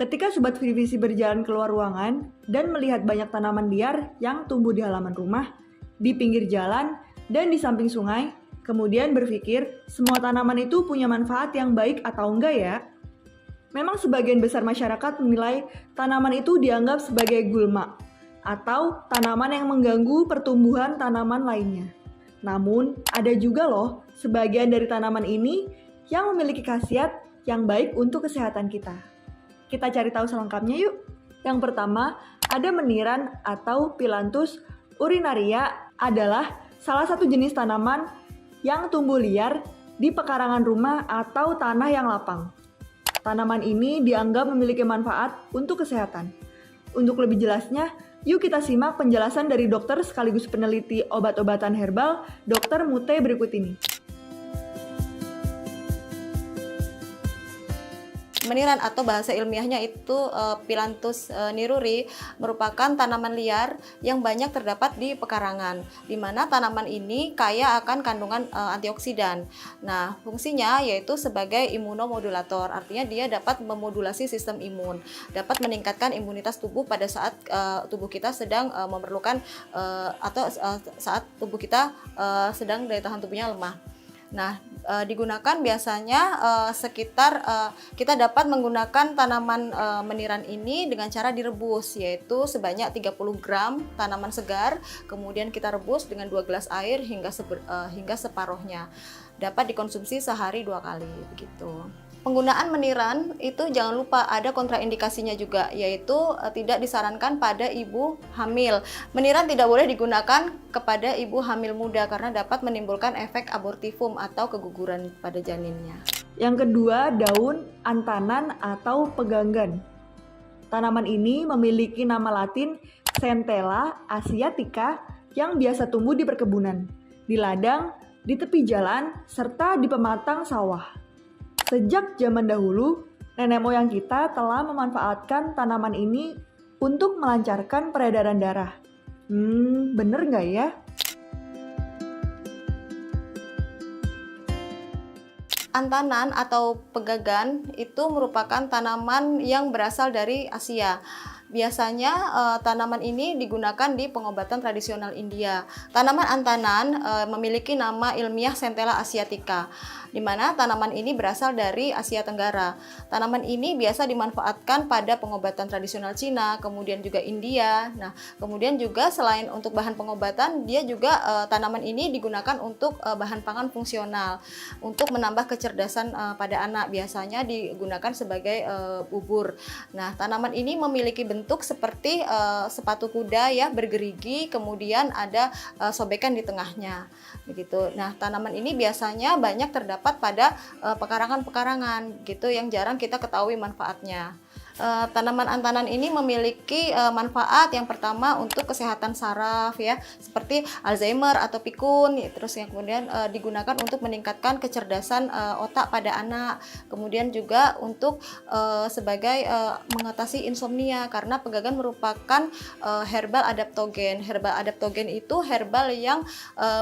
Ketika Sobat Vivisi berjalan keluar ruangan dan melihat banyak tanaman liar yang tumbuh di halaman rumah, di pinggir jalan, dan di samping sungai, kemudian berpikir semua tanaman itu punya manfaat yang baik atau enggak ya? Memang sebagian besar masyarakat menilai tanaman itu dianggap sebagai gulma atau tanaman yang mengganggu pertumbuhan tanaman lainnya. Namun, ada juga loh sebagian dari tanaman ini yang memiliki khasiat yang baik untuk kesehatan kita. Kita cari tahu selengkapnya yuk. Yang pertama, ada meniran atau Phyllanthus urinaria adalah salah satu jenis tanaman yang tumbuh liar di pekarangan rumah atau tanah yang lapang. Tanaman ini dianggap memiliki manfaat untuk kesehatan. Untuk lebih jelasnya, yuk kita simak penjelasan dari dokter sekaligus peneliti obat-obatan herbal, Dr. Mute berikut ini. Meniran atau bahasa ilmiahnya itu Phyllanthus niruri merupakan tanaman liar yang banyak terdapat di pekarangan, di mana tanaman ini kaya akan kandungan antioksidan. Nah, fungsinya yaitu sebagai imunomodulator, artinya dia dapat memodulasi sistem imun, dapat meningkatkan imunitas tubuh pada saat tubuh kita sedang memerlukan atau saat tubuh kita sedang daya tahan tubuhnya lemah. Nah, digunakan biasanya kita dapat menggunakan tanaman meniran ini dengan cara direbus, yaitu sebanyak 30 gram tanaman segar, kemudian kita rebus dengan 2 gelas air hingga separuhnya. Dapat dikonsumsi sehari 2 kali begitu. Penggunaan meniran itu jangan lupa ada kontraindikasinya juga, yaitu tidak disarankan pada ibu hamil. Meniran tidak boleh digunakan kepada ibu hamil muda karena dapat menimbulkan efek abortifum atau keguguran pada janinnya. Yang kedua, daun antanan atau peganggan. Tanaman ini memiliki nama latin Centella asiatica yang biasa tumbuh di perkebunan, di ladang, di tepi jalan, serta di pematang sawah. Sejak zaman dahulu, nenek moyang kita telah memanfaatkan tanaman ini untuk melancarkan peredaran darah. Bener nggak ya? Antanan atau pegagan itu merupakan tanaman yang berasal dari Asia. Biasanya tanaman ini digunakan di pengobatan tradisional India. Tanaman antanan memiliki nama ilmiah Centella asiatica, di mana tanaman ini berasal dari Asia Tenggara. Tanaman ini biasa dimanfaatkan pada pengobatan tradisional Cina, kemudian juga India. Nah, kemudian juga selain untuk bahan pengobatan, dia juga tanaman ini digunakan untuk bahan pangan fungsional, untuk menambah kecerdasan pada anak. Biasanya digunakan sebagai bubur. Nah, tanaman ini memiliki bentuk seperti sepatu kuda ya, bergerigi, kemudian ada sobekan di tengahnya begitu. Nah, tanaman ini biasanya banyak terdapat pada pekarangan-pekarangan gitu yang jarang kita ketahui manfaatnya. Tanaman antanan ini memiliki manfaat yang pertama untuk kesehatan saraf ya, seperti Alzheimer atau pikun, terus yang kemudian digunakan untuk meningkatkan kecerdasan otak pada anak, kemudian juga untuk sebagai mengatasi insomnia karena pegagan merupakan herbal adaptogen. Herbal adaptogen itu herbal yang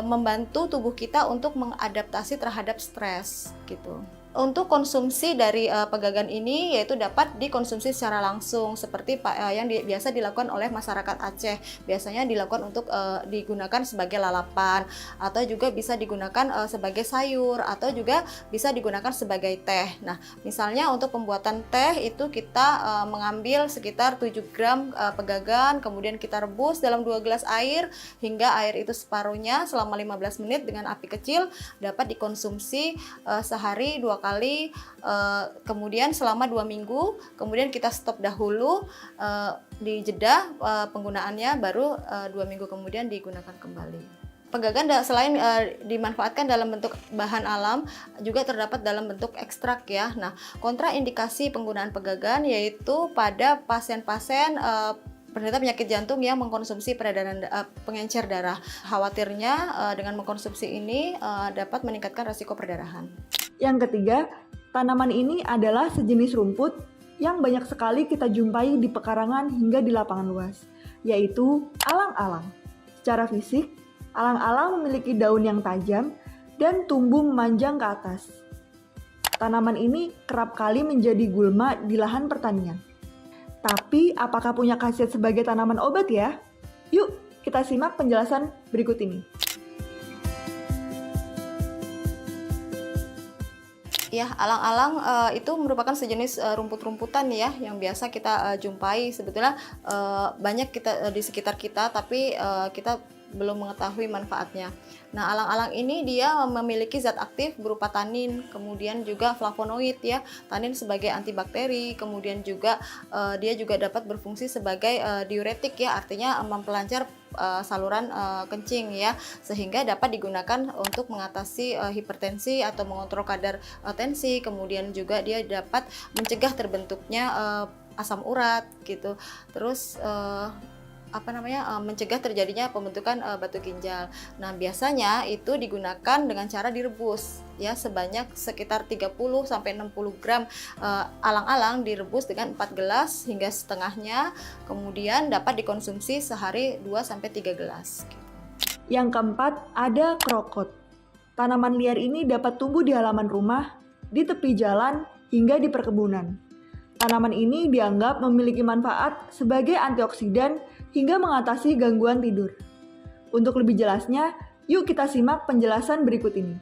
membantu tubuh kita untuk mengadaptasi terhadap stres gitu. Untuk konsumsi dari pegagan ini yaitu dapat dikonsumsi secara langsung seperti yang biasa dilakukan oleh masyarakat Aceh. Biasanya dilakukan untuk digunakan sebagai lalapan atau juga bisa digunakan sebagai sayur atau juga bisa digunakan sebagai teh. Nah, misalnya untuk pembuatan teh itu kita mengambil sekitar 7 gram pegagan, kemudian kita rebus dalam 2 gelas air hingga air itu separuhnya selama 15 menit dengan api kecil, dapat dikonsumsi sehari 2 kali, kemudian selama 2 minggu, kemudian kita stop dahulu di jeda penggunaannya, baru 2 minggu kemudian digunakan kembali. Pegagan selain dimanfaatkan dalam bentuk bahan alam, juga terdapat dalam bentuk ekstrak ya. Nah, kontraindikasi penggunaan pegagan yaitu pada pasien-pasien penderita penyakit jantung yang mengkonsumsi pengencer darah. Khawatirnya dengan mengkonsumsi ini dapat meningkatkan risiko perdarahan. Yang ketiga, tanaman ini adalah sejenis rumput yang banyak sekali kita jumpai di pekarangan hingga di lapangan luas, yaitu alang-alang. Secara fisik, alang-alang memiliki daun yang tajam dan tumbuh memanjang ke atas. Tanaman ini kerap kali menjadi gulma di lahan pertanian. Tapi apakah punya khasiat sebagai tanaman obat ya? Yuk, kita simak penjelasan berikut ini. Ya, alang-alang itu merupakan sejenis rumput-rumputan ya yang biasa kita jumpai. Sebetulnya banyak kita di sekitar kita, tapi kita belum mengetahui manfaatnya. Nah, alang-alang ini dia memiliki zat aktif berupa tanin, kemudian juga flavonoid ya. Tanin sebagai antibakteri, kemudian juga dia juga dapat berfungsi sebagai diuretik ya, artinya mempelancar saluran kencing ya, sehingga dapat digunakan untuk mengatasi hipertensi atau mengontrol kadar tensi. Kemudian juga dia dapat mencegah terbentuknya asam urat gitu. Terus mencegah terjadinya pembentukan batu ginjal. Nah, biasanya itu digunakan dengan cara direbus ya, sebanyak sekitar 30 sampai 60 gram alang-alang direbus dengan 4 gelas hingga setengahnya, kemudian dapat dikonsumsi sehari 2 sampai 3 gelas. Yang keempat, ada krokot. Tanaman liar ini dapat tumbuh di halaman rumah, di tepi jalan, hingga di perkebunan. Tanaman ini dianggap memiliki manfaat sebagai antioksidan hingga mengatasi gangguan tidur. Untuk lebih jelasnya, yuk kita simak penjelasan berikut ini.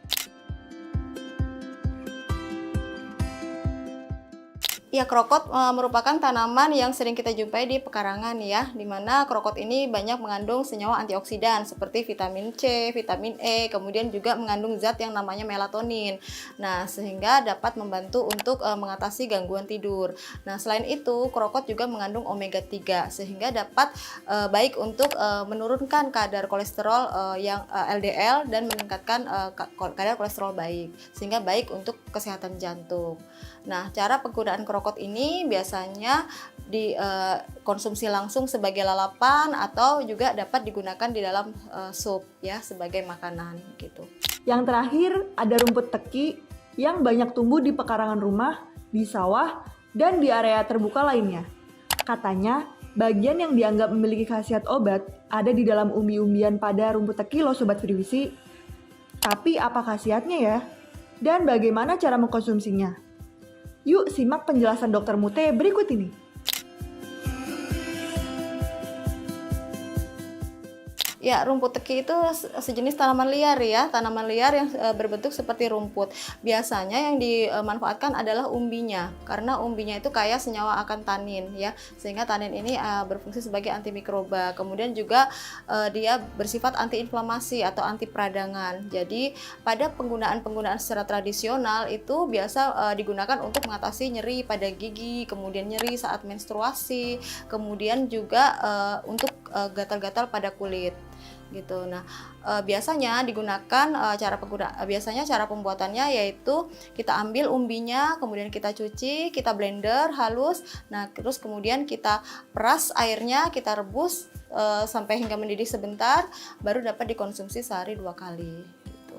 Ya, krokot merupakan tanaman yang sering kita jumpai di pekarangan ya, di mana krokot ini banyak mengandung senyawa antioksidan seperti vitamin C, vitamin E, kemudian juga mengandung zat yang namanya melatonin. Nah, sehingga dapat membantu untuk mengatasi gangguan tidur. Nah, selain itu, krokot juga mengandung omega 3 sehingga dapat baik untuk menurunkan kadar kolesterol yang LDL dan meningkatkan kadar kolesterol baik, sehingga baik untuk kesehatan jantung. Nah, cara penggunaan krokot ini biasanya dikonsumsi langsung sebagai lalapan atau juga dapat digunakan di dalam sup ya, sebagai makanan gitu. Yang terakhir ada rumput teki yang banyak tumbuh di pekarangan rumah, di sawah, dan di area terbuka lainnya. Katanya, bagian yang dianggap memiliki khasiat obat ada di dalam umbi-umbian pada rumput teki loh Sobat Frivisi. Tapi apa khasiatnya ya? Dan bagaimana cara mengkonsumsinya? Yuk simak penjelasan Dr. Mute berikut ini. Ya, rumput teki itu sejenis tanaman liar ya, tanaman liar yang berbentuk seperti rumput. Biasanya yang dimanfaatkan adalah umbinya, karena umbinya itu kaya senyawa akan tanin ya, sehingga tanin ini berfungsi sebagai antimikroba. Kemudian juga dia bersifat antiinflamasi atau anti peradangan. Jadi pada penggunaan secara tradisional itu biasa digunakan untuk mengatasi nyeri pada gigi, kemudian nyeri saat menstruasi, kemudian juga untuk gatal-gatal pada kulit gitu. Nah, biasanya digunakan cara pembuatannya yaitu kita ambil umbinya, kemudian kita cuci, kita blender halus. Nah, terus kemudian kita peras airnya, kita rebus sampai hingga mendidih sebentar, baru dapat dikonsumsi sehari 2 kali gitu.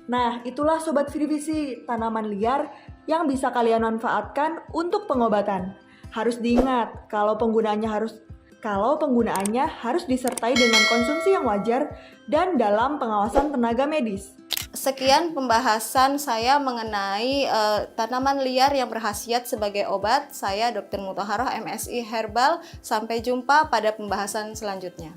Nah, itulah Sobat Frivisi, tanaman liar yang bisa kalian manfaatkan untuk pengobatan. Harus diingat kalau penggunaannya harus disertai dengan konsumsi yang wajar dan dalam pengawasan tenaga medis. Sekian pembahasan saya mengenai tanaman liar yang berkhasiat sebagai obat. Saya Dr. Muthaharoh, MSI Herbal. Sampai jumpa pada pembahasan selanjutnya.